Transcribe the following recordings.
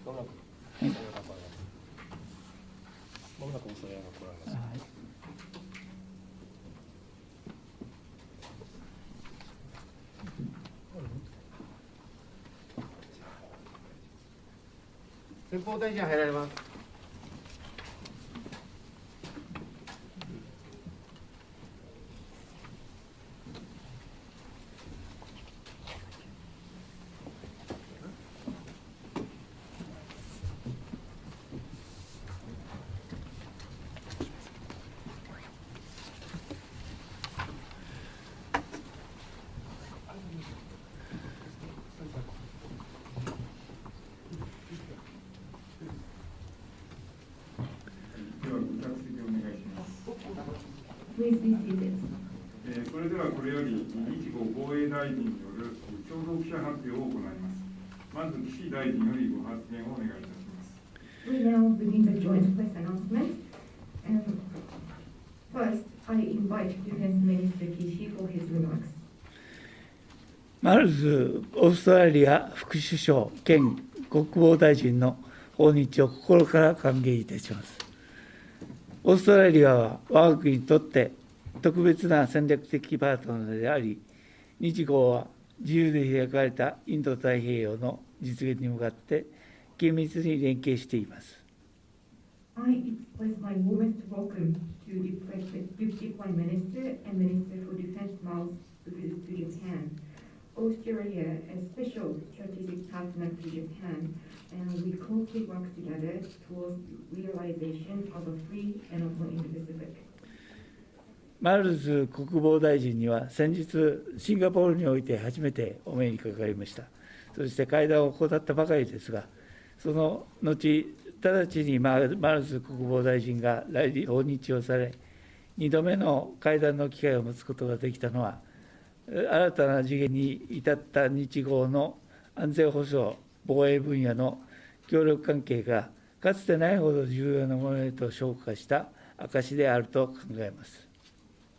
まもなくおそれが来られます。先方大臣入られます。それではこれより日豪防衛大臣による共同記者発表を行います。まず岸大臣よりご発言をお願いいたします。We now begin the joint press announcement. First, I invite Defense Minister Kishi for his remarks. まず、オーストラリア副首相兼国防大臣の訪日を心から歓迎いたします。オーストラリアは我が国にとって特別な戦略的パートナーであり、日豪は自由で開かれたインド太平洋の実現に向かって緊密に連携しています。I express my warmest welcome to Deputy Prime Minister and Minister for Defense Miles visit to Japan. Australia, a special strategic partner to Japan, and we closely work together towards realization of a free and open Indo-Pacific. マルズ国防大臣には先日、シンガポールにおいて初めてお目にかかりました。そして会談を行ったばかりですが、その後、直ちにマルズ国防大臣が訪日をされ、2度目の会談の機会を持つことができたのは、新たな次元に至った日豪の安全保障、防衛分野の協力関係がかつてないほど重要なものへと昇華した証であると考えます。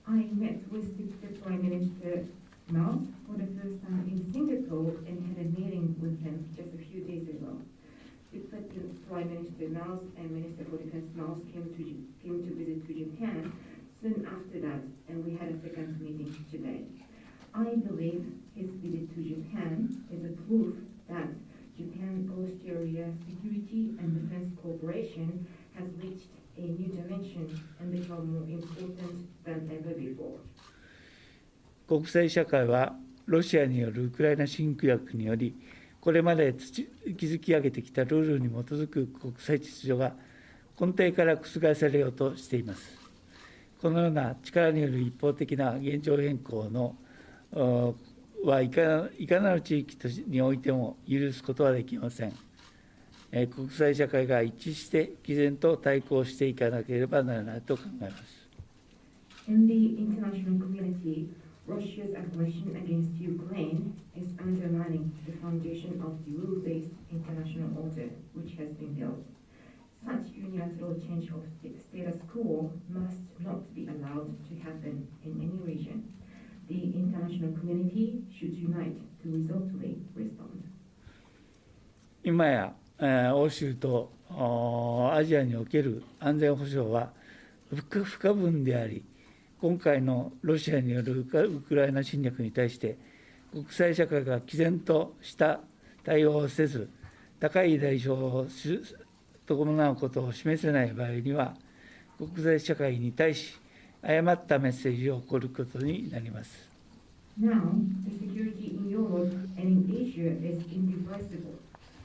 I met with the Prime Minister Mao for the first time in Singapore and had a meeting with him just a few days ago. Deputy Prime Minister Mao and Minister for Defense Mao came to visit to Japan soon after that, and we had a second meeting today. I believe his visit to Japan is a proof that Japan-Australia security and defense cooperation has reached a new dimension and become more important than ever before. 国際社会はロシアによるウクライナ侵略により、これまで築き上げてきたルールに基づく国際秩序が根底から覆されようとしています。このような力による一方的な現状変更のいかなる地域においても許すことはできません。国際社会が一致して毅然と対抗していかなければならないと考えます。In the international community, Russia's aggression against Ukraine is undermining the foundation of the rule-based international order which has been built. Such unilateral change of status quo must not be allowed to happen in any region. The international community should unite to resolutely respond. 今や欧州とアジアにおける安全保障は不可分であり、今回のロシアによるウクライナ侵略に対して国際社会が毅然とした対応をせず、高い代償を伴うことを示せない場合には、国際社会に対し誤ったメッセージを送ることになります。Now, the security in Europe and in Asia is indivisible.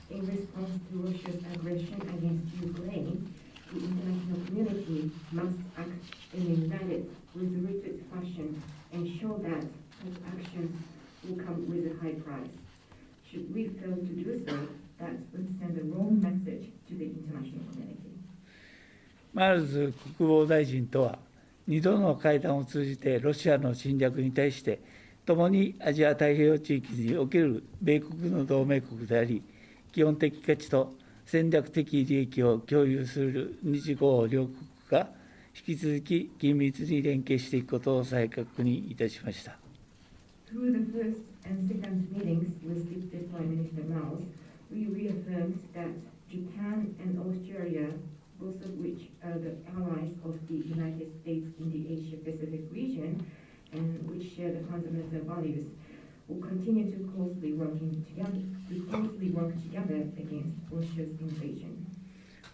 In response to Russia's aggression against Ukraine, the international community must act in a united, resolute fashion and show that such actions will come with a high price. Should we fail to do so, that would send the wrong message to the international community. マルズ国防大臣とは、2度の会談を通じてロシアの侵略に対して、共にアジア太平洋地域における米国の同盟国であり、基本的価値と戦略的利益を共有する日豪両国が引き続き緊密に連携していくことを再確認いたしました。Through the first and second meetings with Deputy Prime Minister Mao, we reaffirmed that Australia, both of which are the allies of the United States in the Asia-Pacific region and which share the fundamental values, will continue to closely work together against Russia's invasion.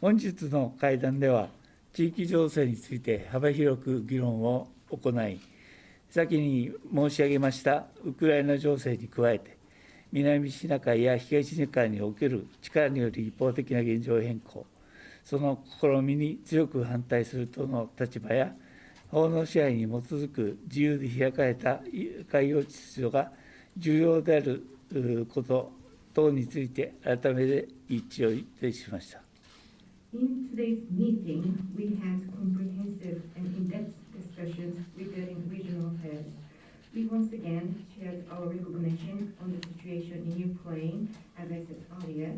本日の会談では、地域情勢について幅広く議論を行い、先に申し上げましたウクライナ情勢に加えて、南シナ海や東シナ海における力による一方的な現状変更、その試みに強く反対するとの立場や、法の支配に基づく自由で開かれた海洋秩序が重要であること等について改めて一致をいたしました。In today's meeting, we had comprehensive and in-depth discussions regarding regional affairs. We once again shared our recognition on the situation in Ukraine, as I said earlier,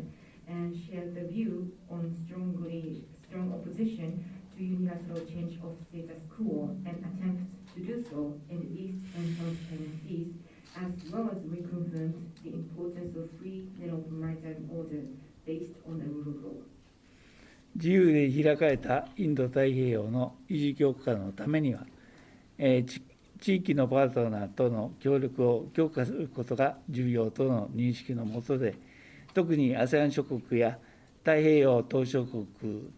and shared the view on strong opposition to unilateral change of status quo and attempts to do so in the East and South China Seas, as well as reconfirmed the importance of free and open maritime order based on the rule of law. 自由で開かれたインド太平洋の維持強化のためには、地域のパートナーとの協力を強化することが重要との認識の下で、特に ASEAN 諸国や太平洋島しょ国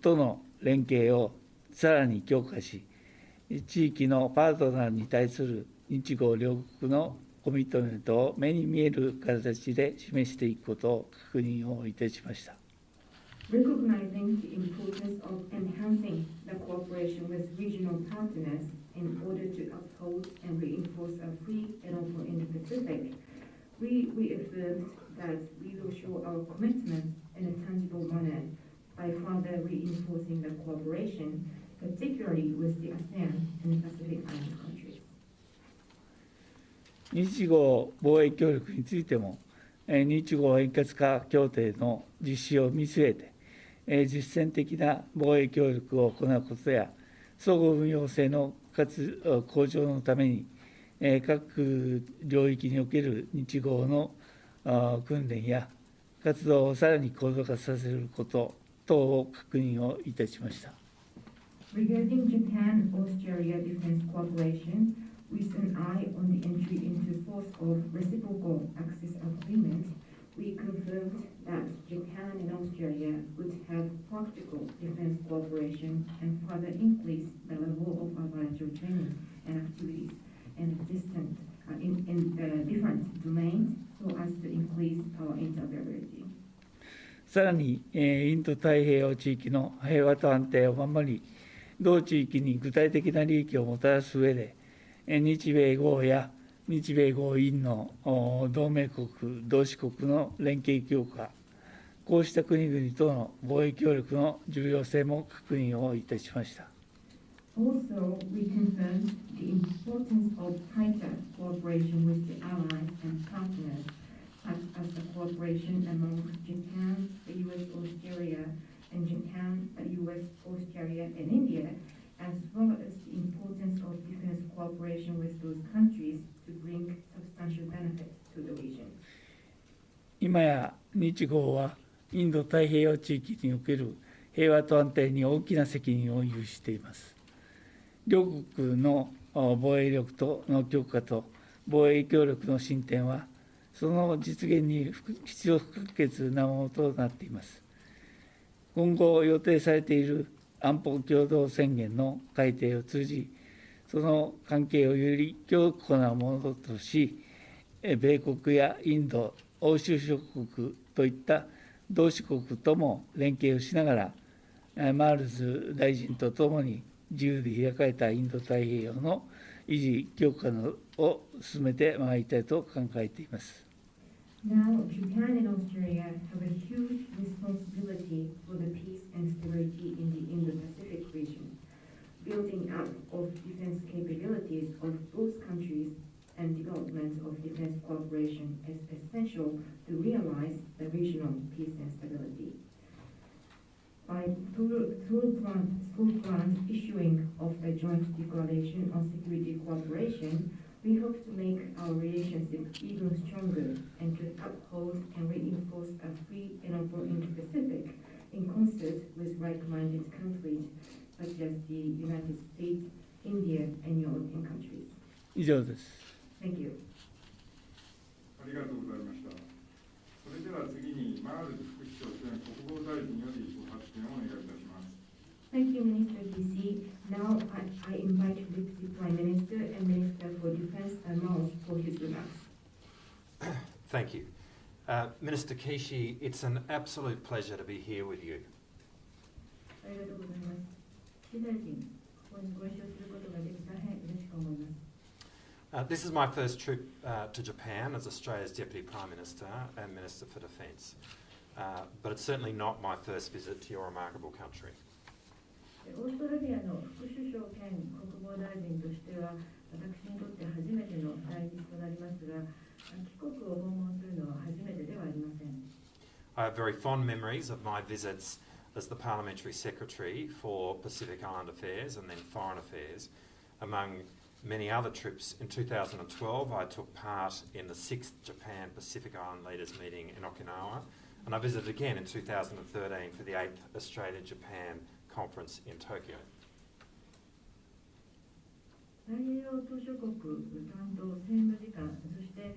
との連携をさらに強化し、地域のパートナーに対する日豪両国のコミットメントを目に見える形で示していくことを確認をいたしました。Recognizing the importance of enhancing the cooperation with regional partners in order to uphold and reinforce a free and open Indo-Pacific, we reaffirmed that we will show our commitment in a tangible manner by further reinforcing the cooperation, particularly with the ASEAN and Pacific Island countries. 日豪貿易協力についても、日豪円滑化協定の実施を見据えて、実践的な貿易協力を行うことや、相互運用性の向上のために、各領域における日豪の訓練や活動をさらに高度化させること等を確認をいたしました。Regarding Japan-Australia defense cooperation, with an eye on the entry into force of reciprocal access agreement, we confirmed that Japan and Australia would have practical defense cooperation and further increase the level of our bilateral training and activities in different domains so as to increase our interoperability. さらに、インド太平洋地域の平和と安定を守り、同地域に具体的な利益をもたらす上で、日米豪や日米豪印の同盟国、同志国の連携強化、こうした国々との貿易協力の重要性も確認をいたしました。Also, we confirmed the importance of tighter cooperation with the allies and partners, such as the cooperation among Japan, the US, Australia, and Japan, the US, Australia, and India, as well as the importance of defense cooperation with those countries to bring substantial benefit to the region. 今や日豪はインド太平洋地域における平和と安定に大きな責任を有しています。両国の防衛力との強化と防衛協力の進展は、その実現に必要不可欠なものとなっています。今後予定されている安保共同宣言の改定を通じ、その関係をより強固なものとし、米国やインド、欧州諸国といった同志国とも連携をしながら、マールズ大臣とともに自由で開かれたインド太平洋の維持強化を進めてまいりたいと考えています。Now, Japan and Australia have a huge responsibility for the peace and stability in the Indo-Pacific region. Building up of defense capabilities of both countries and development of defense cooperation is essential to realize the regional peace and stability. By full-planned issuing of a joint declaration on security cooperation, we hope to make our relationship even stronger and to uphold and reinforce a free and open Indo-Pacific in ministers with like-minded countries such as the United States, India, and European countries. 以上です。Thank you. ありがとうございました。それでは次にマールズ副首相兼国防大臣よりご発言をお願いいたします。Thank you, Minister DC. Now I invite Deputy Prime Minister and Minister for Defense Miles for his remarks. Thank you. Minister Kishi, it's an absolute pleasure to be here with you. ありがとうございます。岸大臣、ここにご一緒することができ大変嬉しく思います。This is my first trip to Japan as Australia's Deputy Prime Minister and Minister for Defence, but it's certainly not my first visit to your remarkable country. オーストラリアの副首相兼国防大臣としては、私にとって初めての来日となりますが、帰国を訪問するのは初めてではありません。I have very fond memories of my visits as the Parliamentary Secretary for Pacific Island Affairs and then Foreign Affairs. Among many other trips, in 2012 I took part in the 6th Japan Pacific Island Leaders Meeting in Okinawa, and I visited again in 2013 for the 8th Australia-Japan Conference in Tokyo. 太平洋島諸国担当政務次官、そして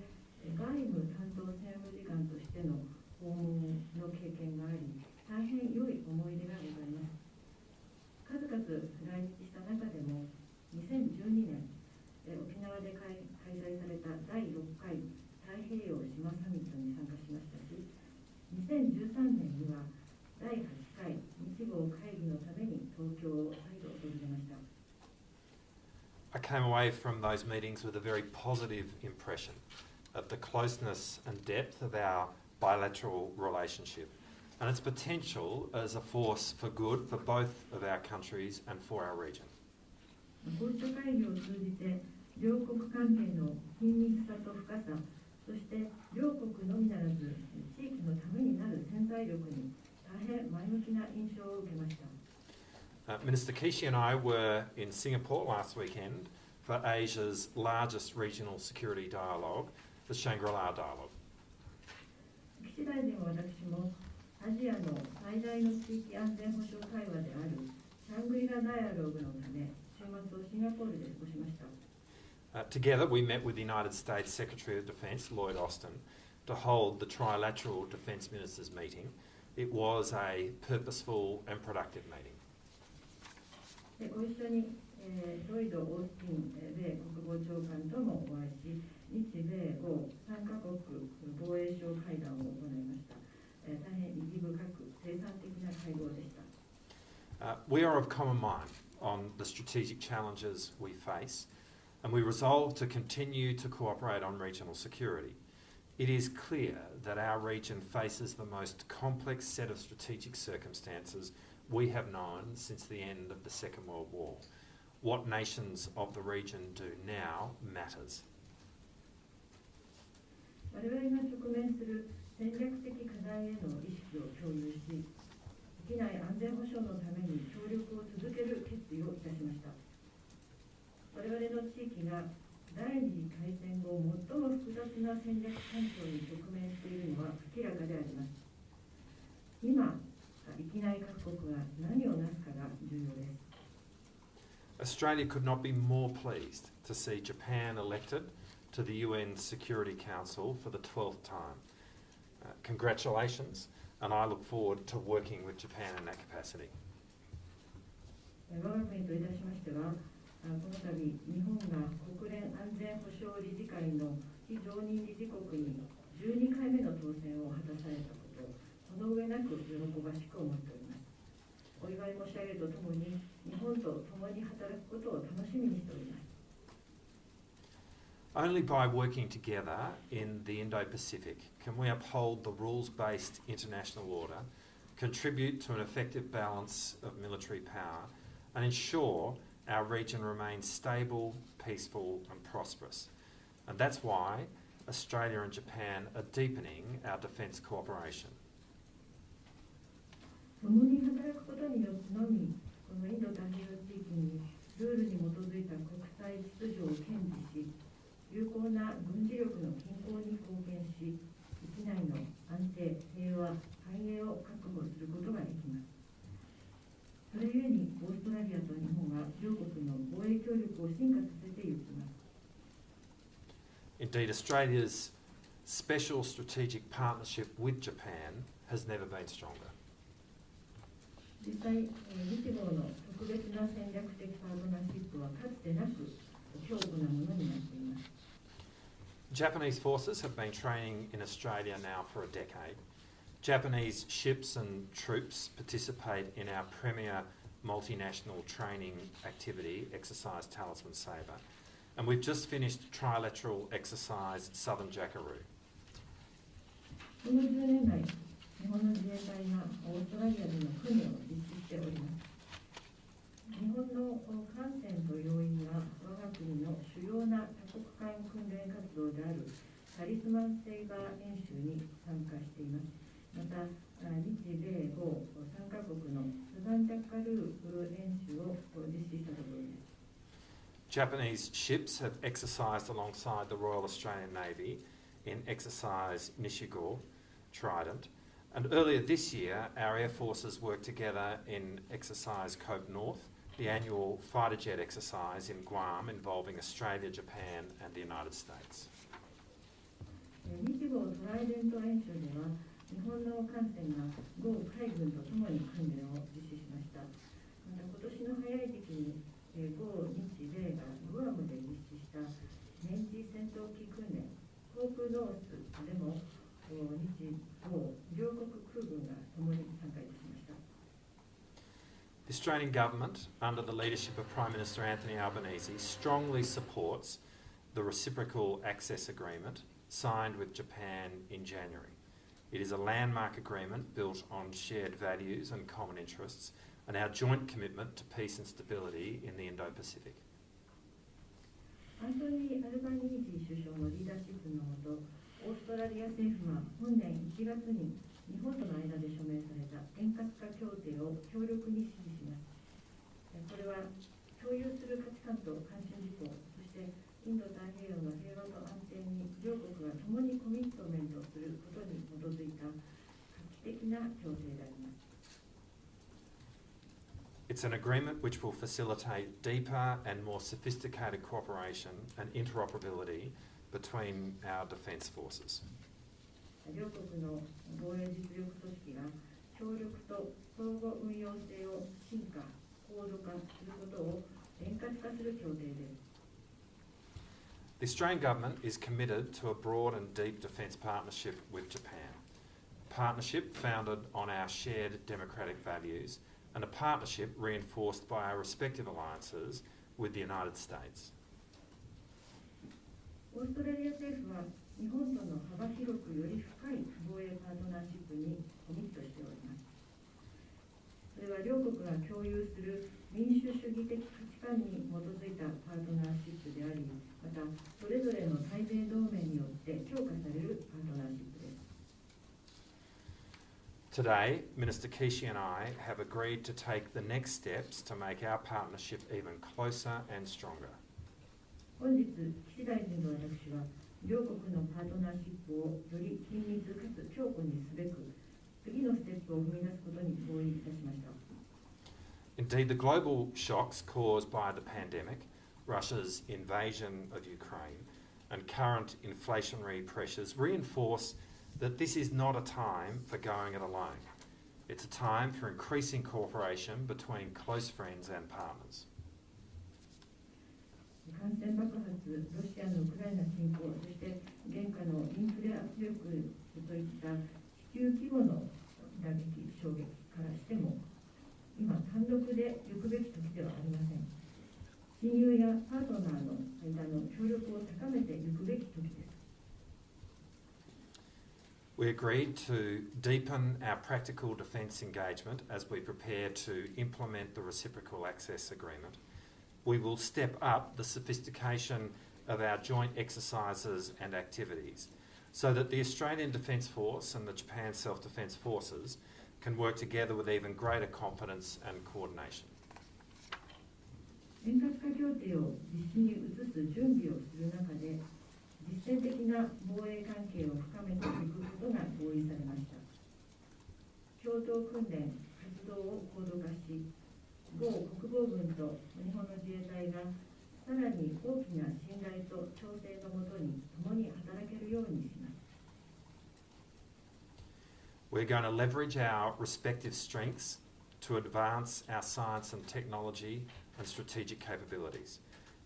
外務担当政務次官としての訪問の経験があり、大変良い思い出がございます。数々来日した中でも、2012年、沖縄で開催された第6回太平洋島サミットに参加しましたし、2013年には第8回日豪会議のために東京を再度訪れました。I came away from those meetings with a very positive impression of the closeness and depth of our bilateral relationship and its potential as a force for good for both of our countries and for our region. こうした会議を通じて、両国関係の緊密さと深さ、そして両国のみならず、地域のためになる潜在力に大変前向きな印象を受けました。Minister Kishi and I were in Singapore last weekend for Asia's largest regional security dialogue, the Shangri-La Dialogue. 岸大臣は私もアジアの最大の地域安全保障対話であるシャングリラダイアログのため、週末をシンガポールで過ごしました。Together we met with the United States Secretary of Defence, Lloyd Austin, to hold the trilateral Defence Ministers meeting. It was a purposeful and productive meeting. ご一緒に、ロイド・オースティン米国防長官ともお会いし、日米豪3カ国防衛相会談を行いました。大変意義深く生産的な会合でした。We are of common mind on the strategic challenges we face, and we resolve to continue to cooperate on regional security. It is clear that our region faces the most complex set of strategic circumstances we have known since the end of the Second World War. What nations of the region do now matters. 我々が直面する戦略的課題への意識を共有し、域内安全保障のために協力を続ける決意をいたしました。我々の地域が第二次大戦後最も複雑な戦略環境に直面しているのは明らかであります。今、域内各国が何をなすかが重要です。Australia could not be more pleased to see Japan elected to the UN Security Council for the 12th time. Congratulations, and I look forward to working with Japan in that capacity. 我が国といたしましては、この度、日本が国連安全保障理事会の非常任理事国に12回目の当選を果たされたことを、この上なく喜ばしく思っております。お祝い申し上げるとともに、日本と共に働くことを楽しみにしております。Only by working together in the Indo-Pacific can we uphold the rules-based international order, contribute to an effective balance of military power, and ensure our region remains stable, peaceful and prosperous. And that's why Australia and Japan are deepening our defence cooperation. 共に働くことによってのみ、このインド太平洋地域にルールに基づいた国際秩序を堅持し、有効な軍事力の均衡に貢献し、域内の安定、平和、繁栄を確保することができます。リアと日本は両国の防衛協力を進化させていきます。Indeed, Australia's special strategic partnership with Japan has never been stronger. 実際、日豪の特別な戦略的パートナーシップはかつてなく強固なものになっています。Japanese forces have been training in Australia now for a decade. Japanese ships and troops participate in our premier multinational training activity, Exercise Talisman Sabre, and we've just finished trilateral exercise Southern Jackaroo. この10年来、日本の自衛隊がオーストラリアでの訓練を実施しております。日本の艦船と要員が我が国の主要な多国間訓練活動であるタリスマンセイバー演習に参加しています。また、日米豪3カ国のサザンジャッカルー演習を実施したところです。Japanese ships have exercised alongside the Royal Australian Navy in exercise Nishigo Trident, and earlier this year our air forces worked together in exercise Cope North, the annual fighter jet exercise in Guam involving Australia, Japan and the United States. 日豪トライデント演習では日本の艦船が豪海軍とともに訓練を実施しました。また今年の早い時期に豪日米がグアムで実施した年次戦闘機訓練ホープノースでも日豪両国空軍がともに参加いたしました。The Australian government, under the leadership of Prime Minister Anthony Albanese, strongly supports the reciprocal access agreement signed with Japan in January. It is a landmark agreement built on shared values and common interests and our joint commitment to peace and stability in the Indo-Pacific. アントニー・アルバニージー首相のリーダーシップのもと、オーストラリア政府は本年1月に日本との間で署名された円滑化協定を強力に支持します。これは共有する価値観と関心事項、そしてインド太平洋の平和と安定に両国が共にコミットメントすることに基づいた画期的な協定であります。It's an agreement which will facilitate deeper and more sophisticated cooperation and interoperability between our defence forces. 両国の防衛実力組織が協力と相互運用性を進化、高度化することを円滑化する協定です。The Australian government is committed to a broad and deep defence partnership with Japan. A partnership founded on our shared democratic values and a partnership reinforced by our respective alliances with the United States. オーストラリア政府は日本との幅広くより深い防衛パートナーシップにコミットしております。それは両国が共有する民主主義的価値観に基づいたパートナーシップであり、またそれぞれの対米同盟によって強化されるパートナーシップです。Today, Minister Kishi and I have agreed to take the next steps to make our partnership even closer and stronger. 本日、岸大臣と私は両国のパートナーシップをより緊密かつ強固にすべく次のステップを踏み出すことに合意いたしました。Indeed, the global shocks caused by the pandemic, Russia's invasion of Ukraine, and current inflationary pressures reinforce that this is not a time for going it alone. It's a time for increasing cooperation between close friends and partners. 感染爆発、ロシアのウクライナ侵攻、そして現下のインフレ圧力といった地球規模の打撃、衝撃からしても、今単独で行くべき時ではありません。親友やパートナーの間の協力を高めていくべき時です。We agreed to deepen our practical defence engagement as we prepare to implement the reciprocal access agreement. We will step up the sophistication of our joint exercises and activities so that the Australian Defence Force and the Japan Self-Defence Forces can work together with even greater confidence and coordination. 円滑化協定を実施に移す準備をする中で、実践的な防衛関係を深めていくことが合意されました。共同訓練、活動を高度化し、豪国防軍軍と日本の自衛隊がさらに大きな信頼と調整のもとに共に働けるようにします。We're going to leverage our respective strengths to advance our science and technology and strategic capabilities.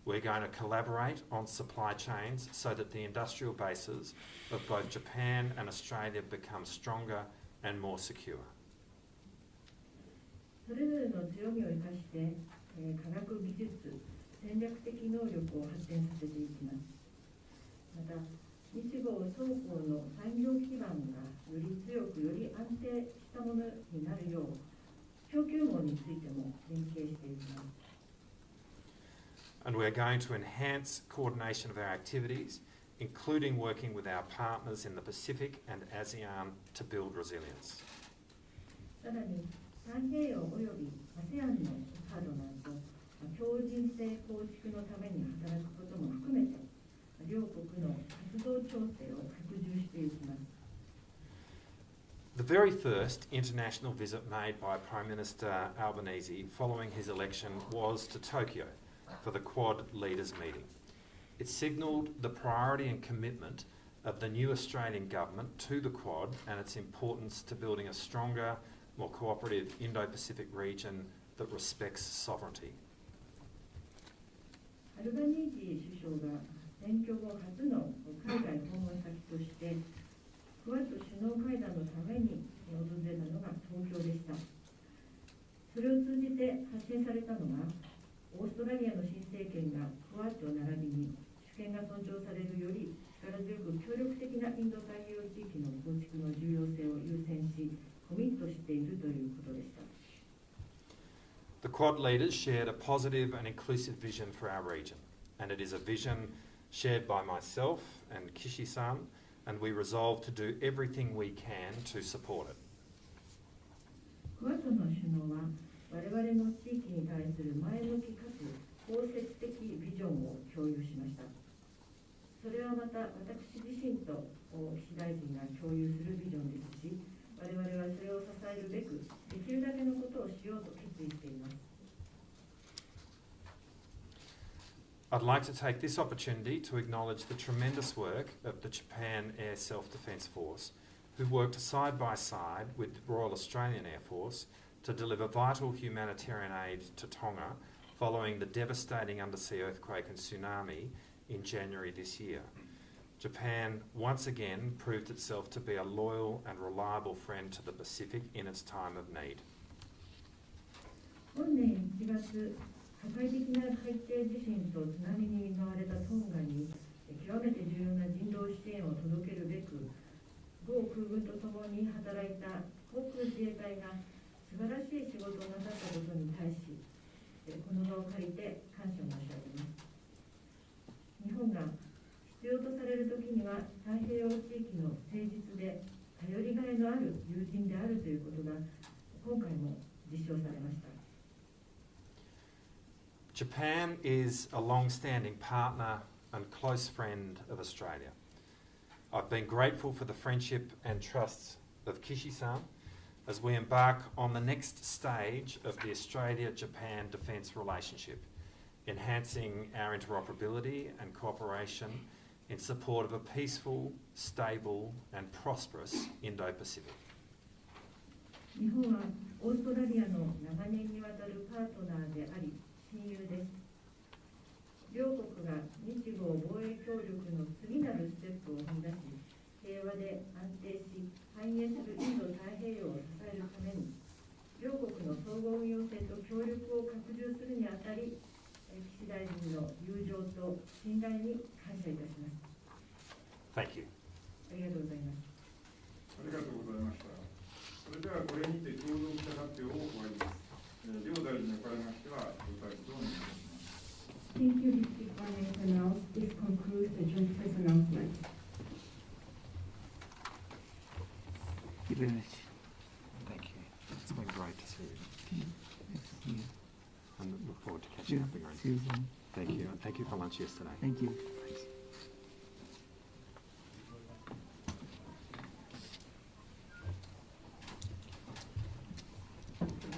We're going to collaborate on supply chains so that the industrial bases of both Japan and Australia become stronger and more secure. それぞれの強みを生かして、科学技術、戦略的能力を発展させていきます。また、日豪双方の産業基盤がより強く、より安定したものになるよう、供給網についても連携していきます。And we're going to enhance coordination of our activities, including working with our partners in the Pacific and ASEAN to build resilience. さらに、太平洋および ASEAN のパートナーと強靭性構築のために働くことも含めて、両国の活動調整を拡充していきます。The very first international visit made by Prime Minister Albanese following his election was to Tokyo for the Quad leaders meeting. It signalled the priority and commitment of the new Australian government to the Quad and its importance to building a stronger, more cooperative Indo-Pacific region that respects sovereignty. アルバニージー首相が選挙後初の海外訪問先としてクアッド首脳会談のために訪れたのが東京でした。それを通じて発信されたのがオーストラリアの新政権がクアッド並びに主権が尊重されるより力強く協力的なインド太平洋地域の構築の重要性を優先しコミットしているということでした。The Quad leaders shared a positive and inclusive vision for our region, and it is a vision shared by myself and Kishi-san, and we resolve to do everything we can to support it. クアッドの首脳は我々の地域に対する前向きかつ包摂的ビジョンを共有しました。それはまた私自身と岸大臣が共有するビジョンですし、我々はそれを支えるべくできるだけのことをしようと決意しています。I'd like to take this opportunity to acknowledge the tremendous work of the Japan Air Self-Defence Force, who worked side by side with the Royal Australian Air Force to deliver vital humanitarian aid to Tonga following the devastating undersea earthquake and tsunami in January this year. Japan once again proved itself to be a loyal and reliable friend to the Pacific in its time of need. 本年1月、破壊的な海底地震と津波に見舞われたトンガに極めて重要な人道支援を届けるべく、豪空軍とともに働いた航空自衛隊が素晴らしい仕事をなさったことに対し、この場を借りて感謝申し上げます。日本が必要とされるときには太平洋地域の誠実で頼りがいのある友人であるということが今回も実証されました。Japan is a long-standing partner and close friend of Australia. I've been grateful for the friendship and trust of Kishi-san as we embark on the next stage of the Australia-Japan defence relationship, enhancing our interoperability and cooperation in support of a peaceful, stable and prosperous Indo-Pacific. 日本はオーストラリアの長年にわたるパートナーであり親友です。両国が日豪防衛協力の次なるステップを踏み出し、平和で安定し繁栄するインド太平洋を支えるために、両国の相互運用性と協力を拡充するにあたり、岸大臣の友情と信頼に感謝いたします。Thank you. ありがとうございます。ありがとうございました。それではこれにて共同記者発表を終わります。両大臣におかれましては、ご退出をお願いします。Thank you, District Prime Minister Nels. This concludes the joint press announcement. Thank you very much. Thank you. It's been great to see you. Thank you. And look forward to catching up again. See you soon. Thank you. And thank you for lunch yesterday. Thank you.